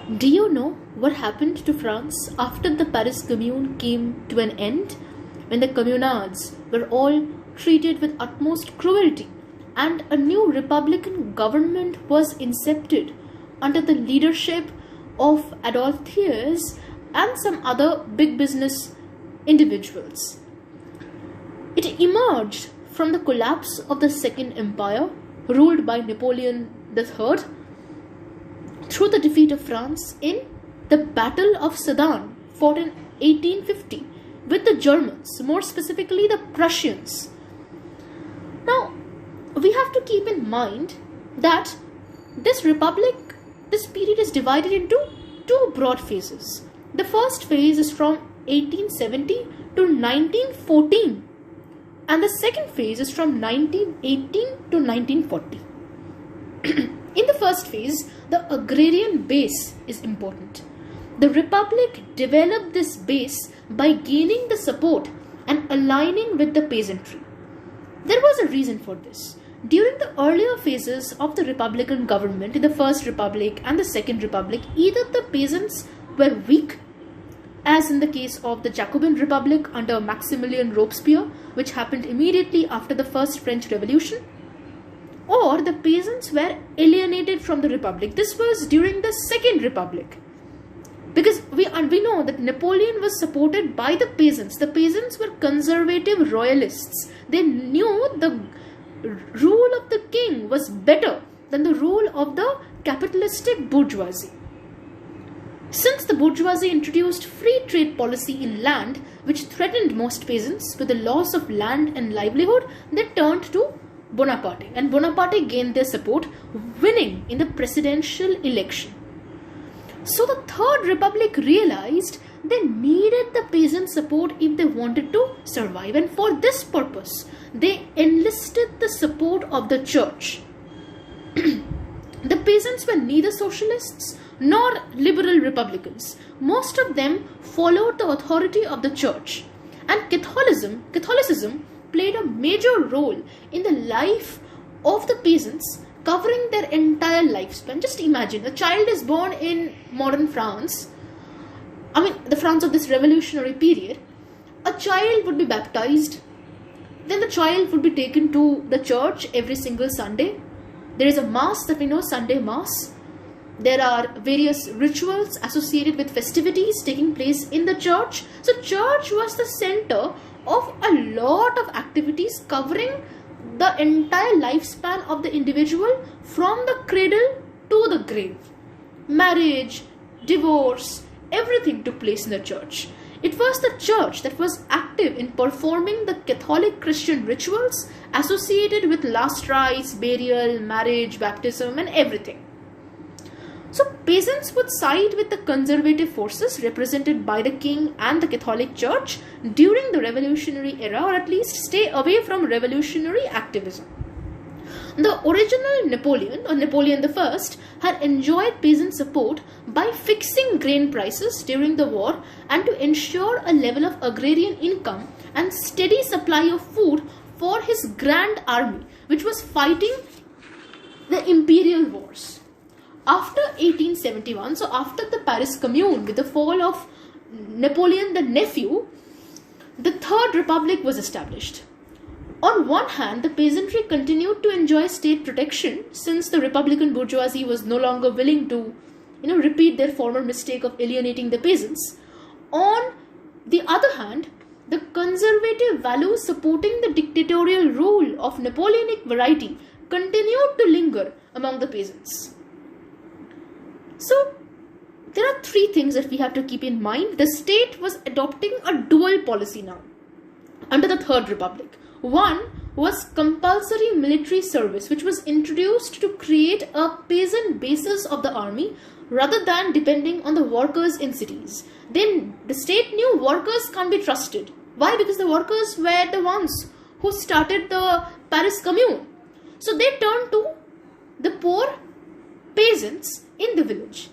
Do you know what happened to France after the Paris Commune came to an end? When the communards were all treated with utmost cruelty and a new republican government was incepted under the leadership of Adolphe Thiers and some other big business individuals. It emerged from the collapse of the Second Empire, ruled by Napoleon III, through the defeat of France in the Battle of Sedan, fought in 1850 with the Germans, more specifically the Prussians. Now, we have to keep in mind that this period is divided into two broad phases. The first phase is from 1870 to 1914, and the second phase is from 1918 to 1940. In the first phase, the agrarian base is important. The Republic developed this base by gaining the support and aligning with the peasantry. There was a reason for this. During the earlier phases of the Republican government in the First Republic and the Second Republic, either the peasants were weak, as in the case of the Jacobin Republic under Maximilien Robespierre, which happened immediately after the First French Revolution, or the peasants were alienated from the Republic. This was during the Second Republic. Because we know that Napoleon was supported by the peasants. The peasants were conservative royalists. They knew the rule of the king was better than the rule of the capitalistic bourgeoisie. Since the bourgeoisie introduced free trade policy in land, which threatened most peasants with the loss of land and livelihood, they turned to Bonaparte. And Bonaparte gained their support, winning in the presidential election. So the Third Republic realized they needed the peasant support if they wanted to survive, and for this purpose they enlisted the support of the church. The peasants were neither socialists nor liberal republicans. Most of them followed the authority of the church, and Catholicism played a major role in the life of the peasants, covering their entire lifespan. Just imagine, a child is born in modern France, the France of this revolutionary period. A child would be baptized, then the child would be taken to the church every single Sunday. There is a mass that we know, Sunday Mass. There are various rituals associated with festivities taking place in the church. So church was the center of a lot of activities covering the entire lifespan of the individual from the cradle to the grave. Marriage, divorce, everything took place in the church. It was the church that was active in performing the Catholic Christian rituals associated with last rites, burial, marriage, baptism, and everything. So peasants would side with the conservative forces represented by the king and the Catholic Church during the revolutionary era, or at least stay away from revolutionary activism. The original Napoleon, or Napoleon I, had enjoyed peasant support by fixing grain prices during the war and to ensure a level of agrarian income and steady supply of food for his grand army, which was fighting the imperial wars. After 1871, so after the Paris Commune, with the fall of Napoleon the nephew, the Third Republic was established. On one hand, the peasantry continued to enjoy state protection since the Republican bourgeoisie was no longer willing to, repeat their former mistake of alienating the peasants. On the other hand, the conservative values supporting the dictatorial rule of Napoleonic variety continued to linger among the peasants. So, there are three things that we have to keep in mind. The state was adopting a dual policy now under the Third Republic. One was compulsory military service, which was introduced to create a peasant basis of the army rather than depending on the workers in cities. Then the state knew workers can't be trusted. Why? Because the workers were the ones who started the Paris Commune. So they turned to the poor peasants in the village.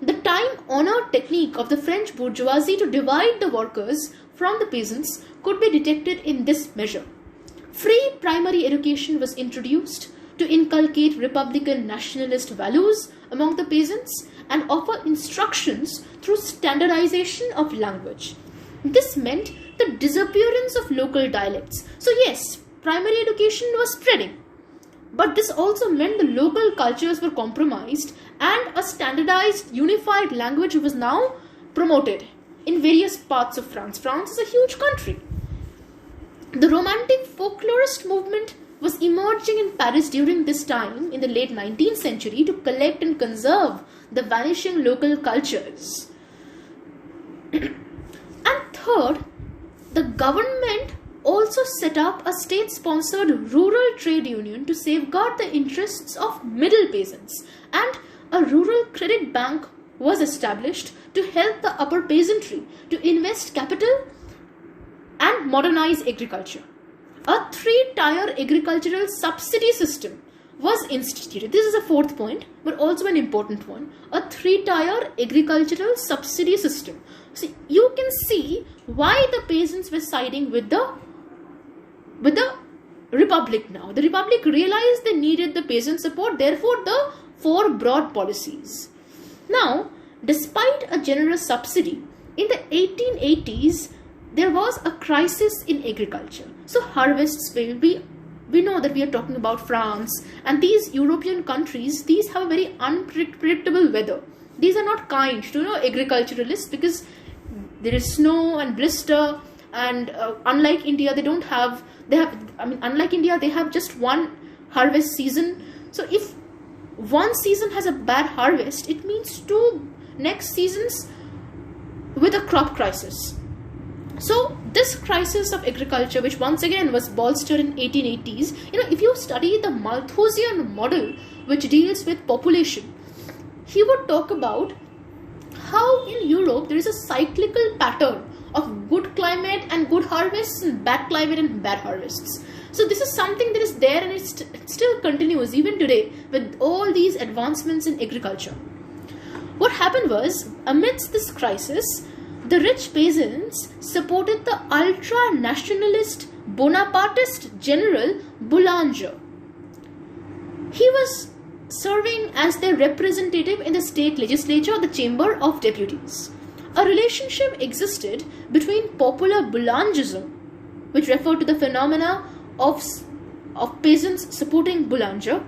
The time-honored technique of the French bourgeoisie to divide the workers from the peasants could be detected in this measure. Free primary education was introduced to inculcate republican nationalist values among the peasants, and offer instructions through standardization of language. This meant the disappearance of local dialects. So yes, primary education was spreading, but this also meant the local cultures were compromised and a standardized, unified language was now promoted in various parts of France. France is a huge country. The Romantic folklorist movement was emerging in Paris during this time in the late 19th century to collect and conserve the vanishing local cultures. And third, the government also set up a state-sponsored rural trade union to safeguard the interests of middle peasants, and a rural credit bank was established to help the upper peasantry to invest capital and modernize agriculture. A three-tier agricultural subsidy system was instituted. This is a fourth point, but also an important one. A three-tier agricultural subsidy system. So you can see why the peasants were siding with the Republic now. The Republic realized they needed the peasant support, therefore the four broad policies. Now, despite a generous subsidy, in the 1880s, there was a crisis in agriculture. So harvests failed. We know that we are talking about France and these European countries, these have a very unpredictable weather. These are not kind to agriculturalists because there is snow and blister, and unlike India, unlike India, they have just one harvest season. So if one season has a bad harvest, it means two next seasons with a crop crisis. So this crisis of agriculture, which once again was bolstered in 1880s, if you study the Malthusian model, which deals with population, he would talk about how in Europe there is a cyclical pattern of good climate and good harvests and bad climate and bad harvests. So this is something that is there, and it still continues even today with all these advancements in agriculture. What happened was, amidst this crisis, the rich peasants supported the ultra-nationalist Bonapartist general Boulanger. He was serving as their representative in the state legislature, the Chamber of Deputies. A relationship existed between popular Boulangism, which referred to the phenomena of peasants supporting Boulanger,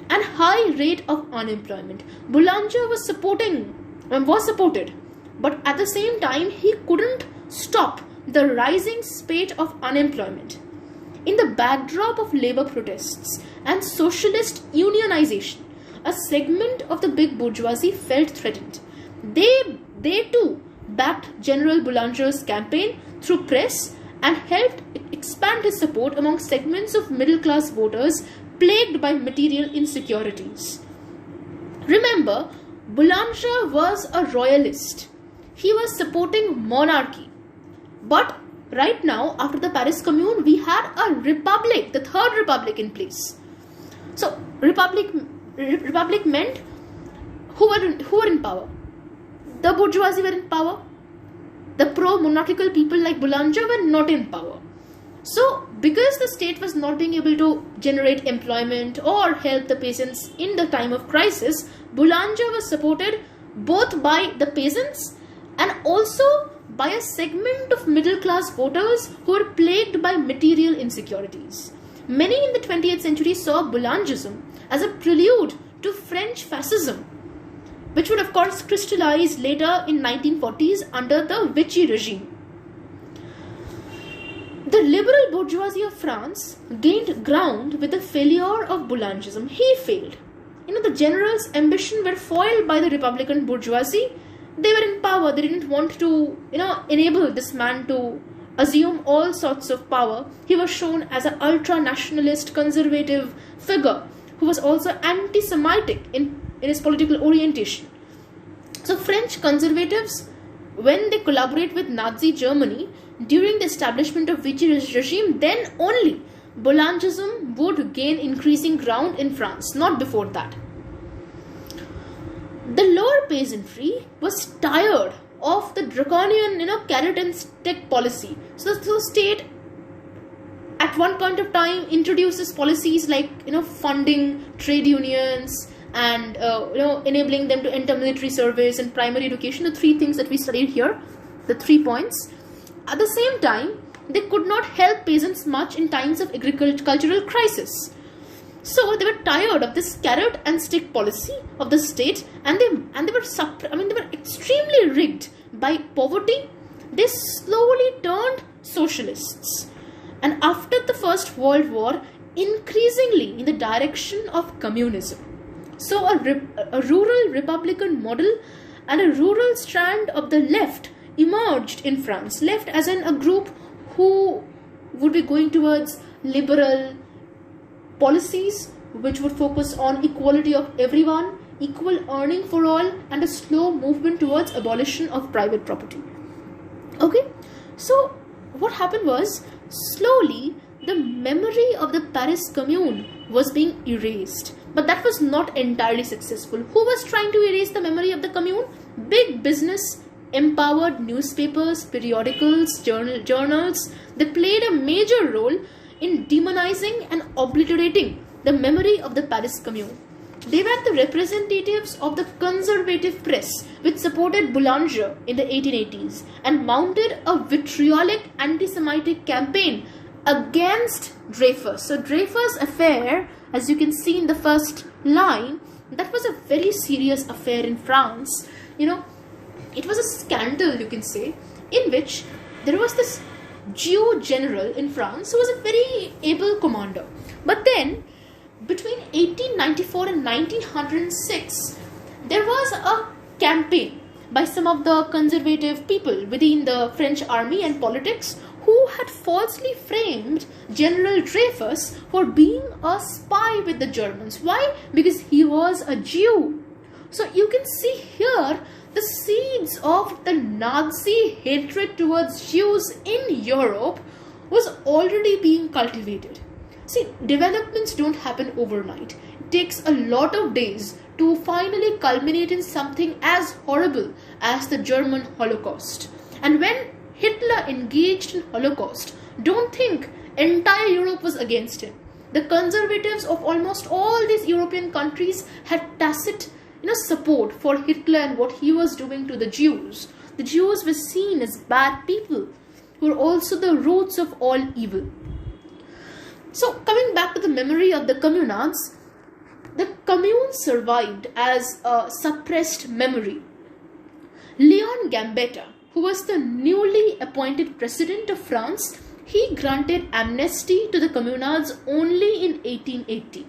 and high rate of unemployment. Boulanger was supported, but at the same time he couldn't stop the rising spate of unemployment. In the backdrop of labor protests and socialist unionization, a segment of the big bourgeoisie felt threatened. They too backed General Boulanger's campaign through press and helped expand his support among segments of middle-class voters plagued by material insecurities. Remember, Boulanger was a royalist. He was supporting monarchy. But right now, after the Paris Commune, we had a republic, the Third Republic in place. So, republic meant who were in power? The bourgeoisie were in power. The pro-monarchical people like Boulanger were not in power. So, because the state was not being able to generate employment or help the peasants in the time of crisis, Boulanger was supported both by the peasants and also by a segment of middle-class voters who were plagued by material insecurities. Many in the 20th century saw Boulangism as a prelude to French fascism, which would of course crystallize later in 1940s under the Vichy regime. The liberal bourgeoisie of France gained ground with the failure of Boulangism. He failed. The general's ambition were foiled by the Republican bourgeoisie. They were in power. They didn't want to, enable this man to assume all sorts of power. He was shown as an ultra-nationalist conservative figure who was also anti-Semitic in his political orientation. So French conservatives, when they collaborate with Nazi Germany during the establishment of Vichy regime, then only Boulangism would gain increasing ground in France, not before that. The lower peasantry was tired of the draconian, carrot and stick policy. So the state at one point of time introduces policies like, funding trade unions and enabling them to enter military service and primary education, the three things that we studied here, the 3 points. At the same time, they could not help peasants much in times of agricultural crisis. So they were tired of this carrot and stick policy of the state, and they were extremely rigged by poverty. They slowly turned socialists, and after the First World War, increasingly in the direction of communism. So a rural republican model and a rural strand of the left emerged in France. Left as in a group who would be going towards liberal policies, which would focus on equality of everyone, equal earning for all, and a slow movement towards abolition of private property. Okay, so what happened was, slowly the memory of the Paris Commune was being erased, but that was not entirely successful. Who was trying to erase the memory of the Commune? Big business empowered newspapers, periodicals, journals. They played a major role in demonizing and obliterating the memory of the Paris Commune. They were the representatives of the conservative press, which supported Boulanger in the 1880s and mounted a vitriolic anti-Semitic campaign against Dreyfus. So Dreyfus affair, as you can see in the first line, that was a very serious affair in France. It was a scandal, you can say, in which there was this Jew general in France who was a very able commander. But then, between 1894 and 1906, there was a campaign by some of the conservative people within the French army and politics who had falsely framed General Dreyfus for being a spy with the Germans. Why? Because he was a Jew. So you can see here the seeds of the Nazi hatred towards Jews in Europe was already being cultivated. See, developments don't happen overnight. It takes a lot of days to finally culminate in something as horrible as the German Holocaust. And when Hitler engaged in Holocaust, don't think entire Europe was against him. The conservatives of almost all these European countries had tacit support for Hitler and what he was doing to the Jews. The Jews were seen as bad people who were also the roots of all evil. So coming back to the memory of the communards, the Commune survived as a suppressed memory. Leon Gambetta, who was the newly appointed president of France, he granted amnesty to the communards only in 1880.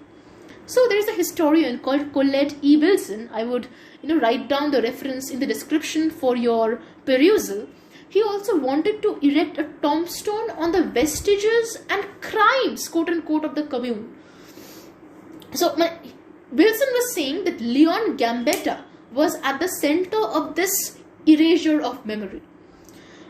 So there is a historian called Colette E. Wilson. I would write down the reference in the description for your perusal. He also wanted to erect a tombstone on the vestiges and crimes, quote unquote, of the Commune. So Wilson was saying that Leon Gambetta was at the center of this erasure of memory.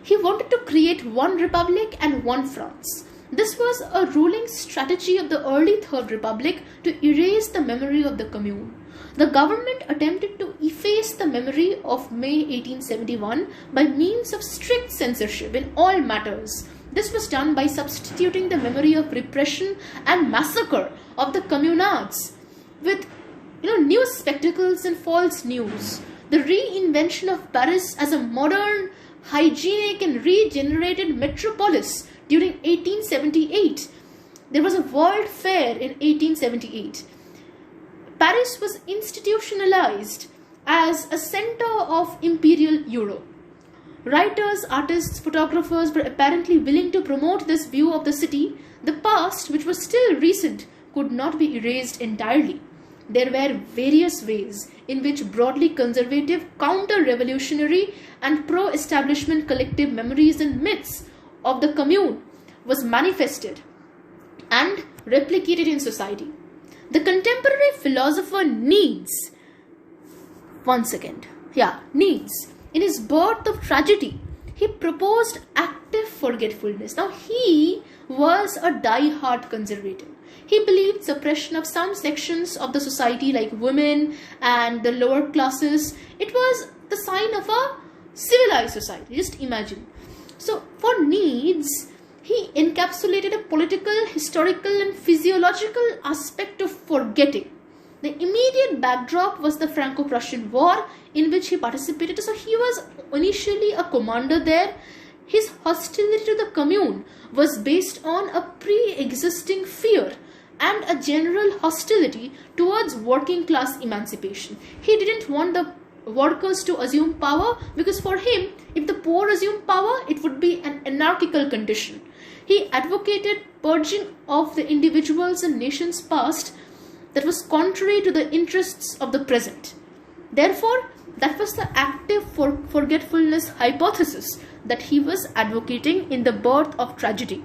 He wanted to create one republic and one France. This was a ruling strategy of the early Third Republic to erase the memory of the Commune. The government attempted to efface the memory of May 1871 by means of strict censorship in all matters. This was done by substituting the memory of repression and massacre of the communards with new spectacles and false news. The reinvention of Paris as a modern, hygienic and regenerated metropolis during 1878. There was a World Fair in 1878. Paris was institutionalized as a center of imperial Europe. Writers, artists, photographers were apparently willing to promote this view of the city. The past, which was still recent, could not be erased entirely. There were various ways in which broadly conservative, counter-revolutionary and pro-establishment collective memories and myths of the Commune was manifested and replicated in society. The contemporary philosopher Nietzsche, in his Birth of Tragedy, he proposed active forgetfulness. Now, he was a die-hard conservative. He believed suppression of some sections of the society like women and the lower classes. It was the sign of a civilized society. Just imagine. So for Nietzsche, he encapsulated a political, historical and physiological aspect of forgetting. The immediate backdrop was the Franco-Prussian War, in which he participated. So he was initially a commander there. His hostility to the Commune was based on a pre-existing fear and a general hostility towards working class emancipation. He didn't want the workers to assume power, because for him, if the poor assume power, it would be an anarchical condition. He advocated purging of the individuals and nations past that was contrary to the interests of the present. Therefore, that was the active forgetfulness hypothesis that he was advocating in The Birth of Tragedy.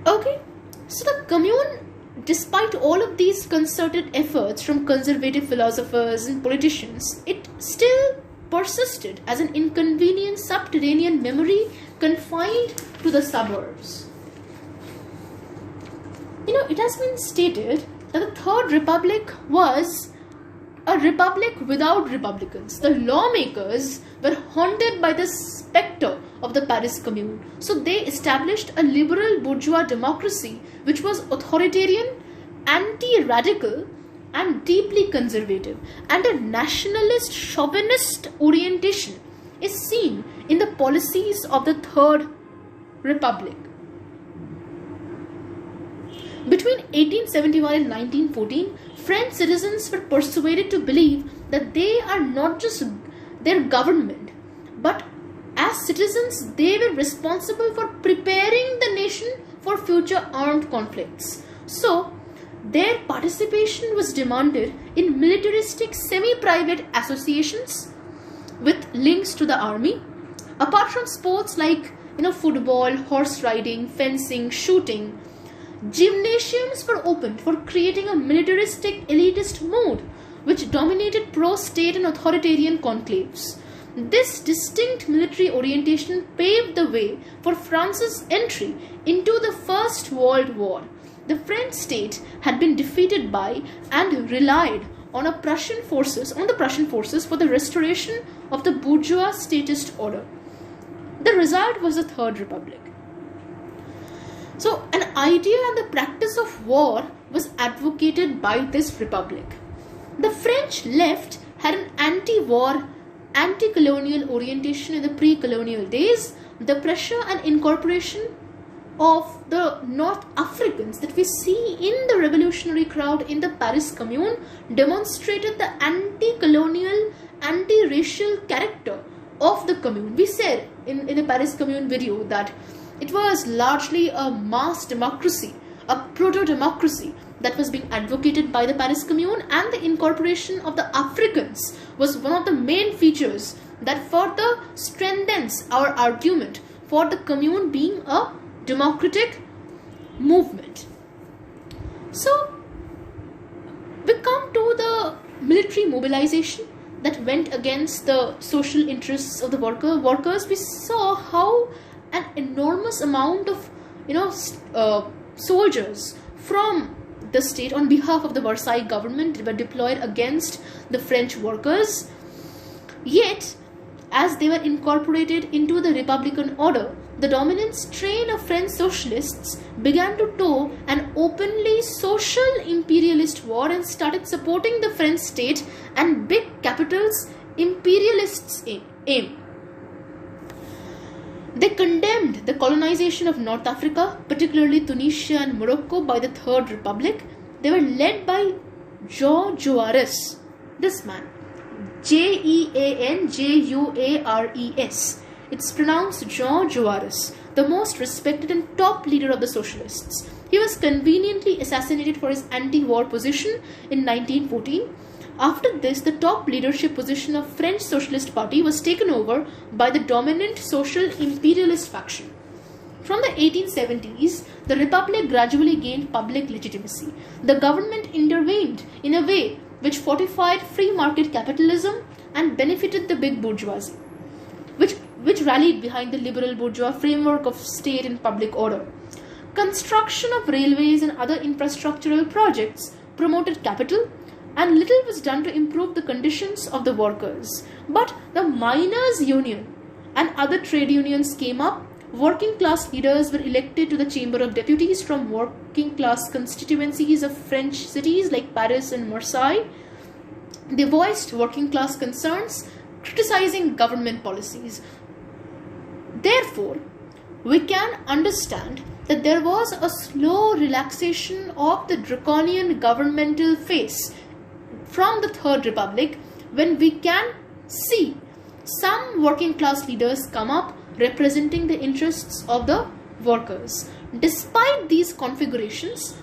Okay, so the Commune, despite all of these concerted efforts from conservative philosophers and politicians, it still persisted as an inconvenient subterranean memory confined to the suburbs. It has been stated that the Third Republic was a republic without republicans. The lawmakers were haunted by the spectre of the Paris Commune. So they established a liberal bourgeois democracy which was authoritarian, anti-radical and deeply conservative. And a nationalist chauvinist orientation is seen in the policies of the Third Republic. Between 1871 and 1914, French citizens were persuaded to believe that they are not just their government, but as citizens they were responsible for preparing the nation for future armed conflicts. So, their participation was demanded in militaristic semi-private associations with links to the army. Apart from sports like football, horse riding, fencing, shooting, gymnasiums were opened for creating a militaristic elitist mood which dominated pro-state and authoritarian conclaves. This distinct military orientation paved the way for France's entry into the First World War. The French state had been defeated by and relied on the Prussian forces for the restoration of the bourgeois statist order. The result was the Third Republic. So, an idea and the practice of war was advocated by this republic. The French left had an anti-war, anti-colonial orientation in the pre-colonial days. The pressure and incorporation of the North Africans that we see in the revolutionary crowd in the Paris Commune demonstrated the anti-colonial, anti-racial character of the Commune. We said in the Paris Commune video that it was largely a mass democracy, a proto-democracy that was being advocated by the Paris Commune, and the incorporation of the Africans was one of the main features that further strengthens our argument for the Commune being a democratic movement. So, we come to the military mobilization that went against the social interests of the workers. We saw how an enormous amount of soldiers from the state on behalf of the Versailles government were deployed against the French workers. Yet, as they were incorporated into the Republican order, the dominant strain of French socialists began to tow an openly social imperialist war and started supporting the French state and big capitals' imperialists' aim. They condemned the colonization of North Africa, particularly Tunisia and Morocco, by the Third Republic. They were led by Jean Jaurès, this man, Jean-Jaurès. It's pronounced Jean Jaurès, the most respected and top leader of the socialists. He was conveniently assassinated for his anti-war position in 1914. After this, the top leadership position of French Socialist Party was taken over by the dominant social imperialist faction. From the 1870s, the Republic gradually gained public legitimacy. The government intervened in a way which fortified free market capitalism and benefited the big bourgeoisie, which rallied behind the liberal bourgeois framework of state and public order. Construction of railways and other infrastructural projects promoted capital, and little was done to improve the conditions of the workers. But the miners' union and other trade unions came up, Working class leaders were elected to the Chamber of Deputies from working class constituencies of French cities like Paris and Marseille. They voiced working class concerns, criticizing government policies. Therefore, we can understand that there was a slow relaxation of the draconian governmental phase from the Third Republic, when we can see some working class leaders come up representing the interests of the workers. Despite these configurations,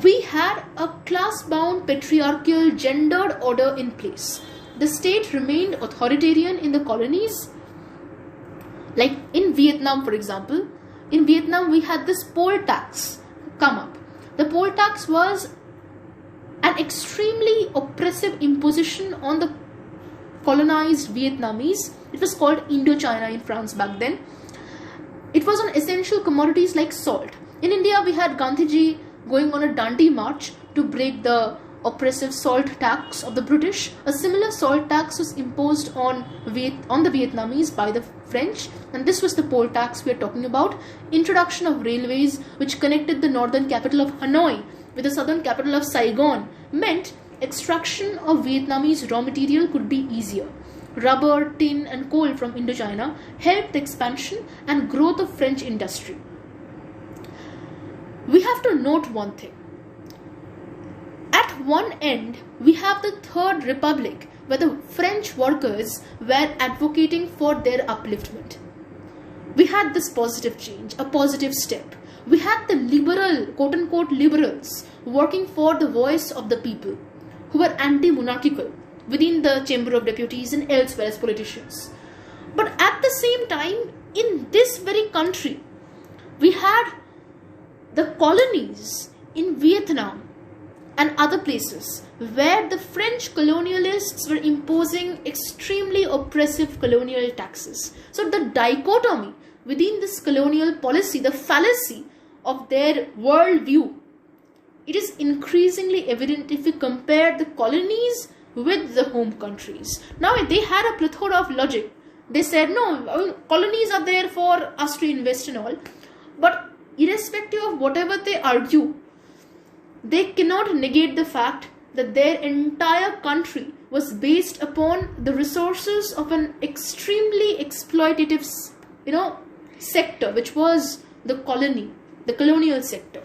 we had a class-bound, patriarchal, gendered order in place. The state remained authoritarian in the colonies. Like in Vietnam, for example, in Vietnam we had this poll tax come up. The poll tax was an extremely oppressive imposition on the colonized Vietnamese. It was called Indochina in France back then. It was on essential commodities like salt. In India, we had Gandhiji going on a Dandi march to break the oppressive salt tax of the British. A similar salt tax was imposed on the Vietnamese by the French, and this was the poll tax we are talking about. Introduction of railways, which connected the northern capital of Hanoi with the southern capital of Saigon, meant extraction of Vietnamese raw material could be easier. Rubber, tin and coal from Indochina helped the expansion and growth of French industry. We have to note one thing. At one end, we have the Third Republic, where the French workers were advocating for their upliftment. We had this positive change, a positive step. We had the liberal, quote-unquote liberals, working for the voice of the people, who were anti-monarchical within the Chamber of Deputies and elsewhere as politicians. But at the same time, in this very country, we had the colonies in Vietnam and other places where the French colonialists were imposing extremely oppressive colonial taxes. So the dichotomy within this colonial policy, the fallacy of their worldview, it is increasingly evident if we compare the colonies with the home countries. Now, they had a plethora of logic. They said, no, colonies are there for us to invest in all. But irrespective of whatever they argue, they cannot negate the fact that their entire country was based upon the resources of an extremely exploitative, sector, which was the colonial sector.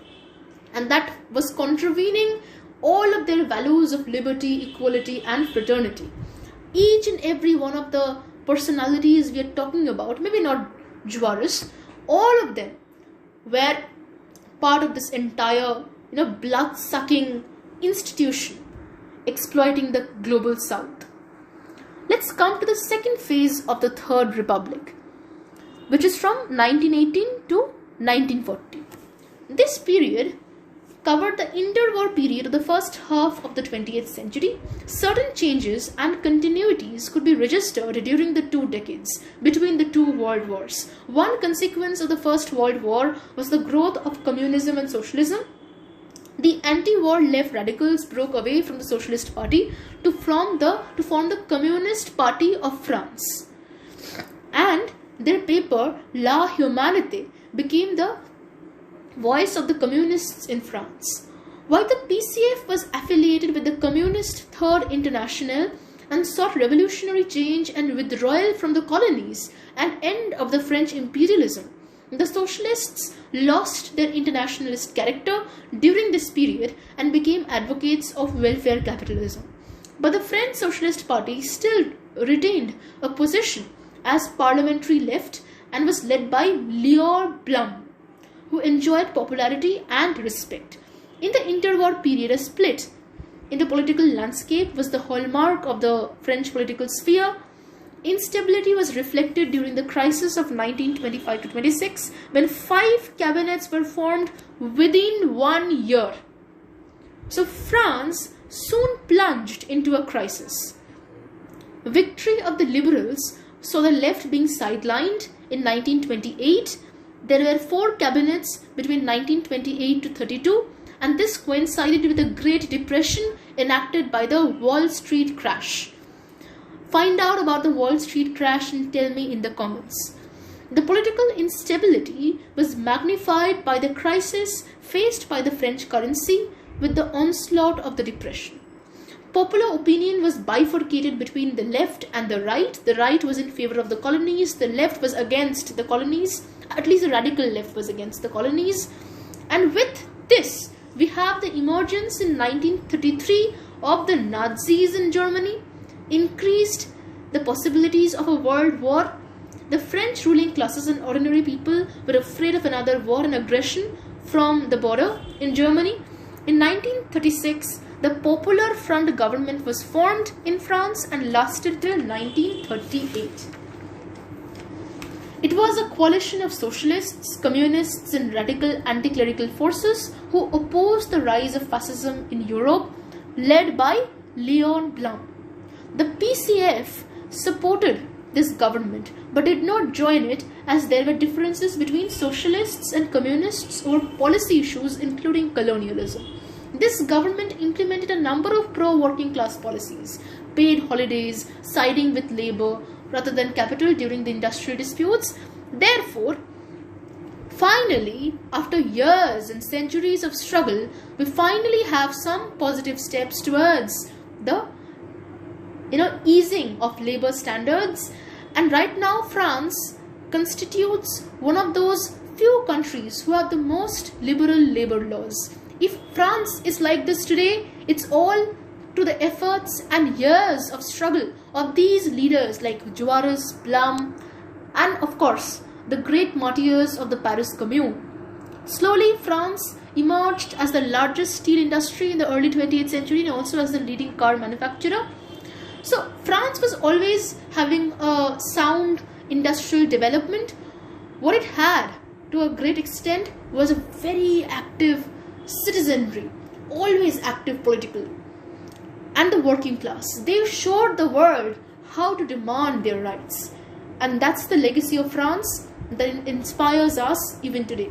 And that was contravening all of their values of liberty, equality and fraternity. Each and every one of the personalities we are talking about, maybe not Juarez, all of them were part of this entire blood-sucking institution exploiting the global south. Let's come to the second phase of the Third Republic, which is from 1918 to 1940. This period covered the interwar period of the first half of the 20th century. Certain changes and continuities could be registered during the 2 decades between the 2 world wars. One consequence of the First World War was the growth of communism and socialism. The anti-war left radicals broke away from the Socialist Party to form the Communist Party of France. And their paper, La Humanité, became the voice of the communists in France. While the PCF was affiliated with the Communist Third International and sought revolutionary change and withdrawal from the colonies and end of the French imperialism, the socialists lost their internationalist character during this period and became advocates of welfare capitalism. But the French Socialist Party still retained a position as parliamentary left and was led by Léon Blum, who enjoyed popularity and respect. In the interwar period, a split in the political landscape was the hallmark of the French political sphere. Instability was reflected during the crisis of 1925-26, when 5 cabinets were formed within 1 year. So France soon plunged into a crisis. Victory of the liberals saw the left being sidelined in 1928. There were 4 cabinets between 1928 to 32, and this coincided with the Great Depression enacted by the Wall Street crash. Find out about the Wall Street crash and tell me in the comments. The political instability was magnified by the crisis faced by the French currency with the onslaught of the Depression. Popular opinion was bifurcated between the left and the right. The right was in favor of the colonies, the left was against the colonies, at least the radical left was against the colonies. And with this, we have the emergence in 1933 of the Nazis in Germany, increased the possibilities of a world war. The French ruling classes and ordinary people were afraid of another war and aggression from the border in Germany. In 1936, the Popular Front government was formed in France and lasted till 1938. It was a coalition of socialists, communists and radical anti-clerical forces who opposed the rise of fascism in Europe, led by Léon Blum. The PCF supported this government but did not join it as there were differences between socialists and communists over policy issues including colonialism. This government implemented a number of pro-working class policies, paid holidays, siding with labor rather than capital during the industrial disputes. Therefore, finally, after years and centuries of struggle, we finally have some positive steps towards the easing of labor standards. And right now, France constitutes one of those few countries who have the most liberal labor laws. If France is like this today, it's all to the efforts and years of struggle of these leaders like Jaurès, Blum, and of course, the great martyrs of the Paris Commune. Slowly, France emerged as the largest steel industry in the early 20th century and also as the leading car manufacturer. So, France was always having a sound industrial development. What it had, to a great extent, was a very active citizenry, always active politically, and the working class. They showed the world how to demand their rights, and that's the legacy of France that inspires us even today.